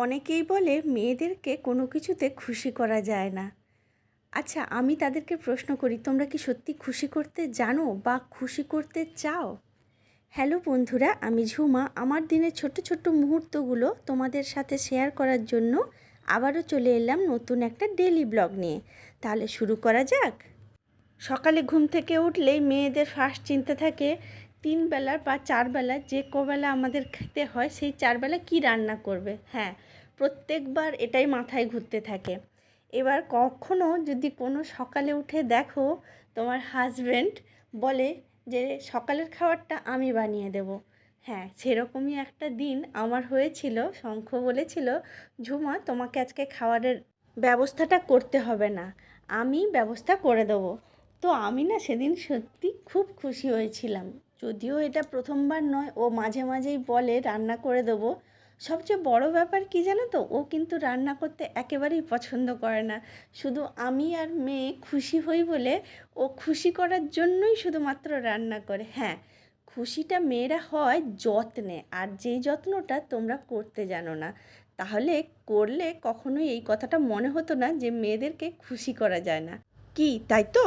অনেকেই বলে মেয়েদেরকে কোনো কিছুতে খুশি করা যায় না। আচ্ছা, আমি তাদেরকে প্রশ্ন করি, তোমরা কি সত্যি খুশি করতে জানো বা খুশি করতে চাও? হ্যালো বন্ধুরা, আমি ঝুমা। আমার দিনের ছোট্ট ছোট্ট মুহূর্তগুলো তোমাদের সাথে শেয়ার করার জন্য আবারও চলে এলাম নতুন একটা ডেইলি ব্লগ নিয়ে। তাহলে শুরু করা যাক। সকালে ঘুম থেকে উঠলেই মেয়েদের ফার্স্ট চিন্তা থাকে 3 বেলার বা 4 বেলা যে কবেলা আমাদের খেতে হয় সেই 4 বেলা কী রান্না করবে। হ্যাঁ, প্রত্যেকবার এটাই মাথায় ঘুরতে থাকে। এবার কখনো যদি কোনো সকালে উঠে দেখো তোমার হাজব্যান্ড বলে যে সকালের খাবারটা আমি বানিয়ে দেব। হ্যাঁ, সেরকমই একটা দিন আমার হয়েছিল। শঙ্খ বলেছিল, ঝুমা তোমাকে আজকে খাবারের ব্যবস্থাটা করতে হবে না, আমি ব্যবস্থা করে দেবো। তো আমি না সেদিন সত্যি খুব খুশি হয়েছিলাম। যদিও এটা প্রথমবার নয়, ও মাঝে মাঝেই বলে রান্না করে দেবো। সবচেয়ে বড় ব্যাপার কি জানো তো, ও কিন্তু রান্না করতে একেবারেই পছন্দ করে না। শুধু আমি আর মেয়ে খুশি হই বলে ও খুশি করার জন্যই শুধুমাত্র রান্না করে। হ্যাঁ, খুশিটা মেয়েরা হয় যত্নে, আর যেই যত্নটা তোমরা করতে জানো না। তাহলে করলে কখনোই এই কথাটা মনে হতো না যে মেয়েদেরকে খুশি করা যায় না। কি তাই তো?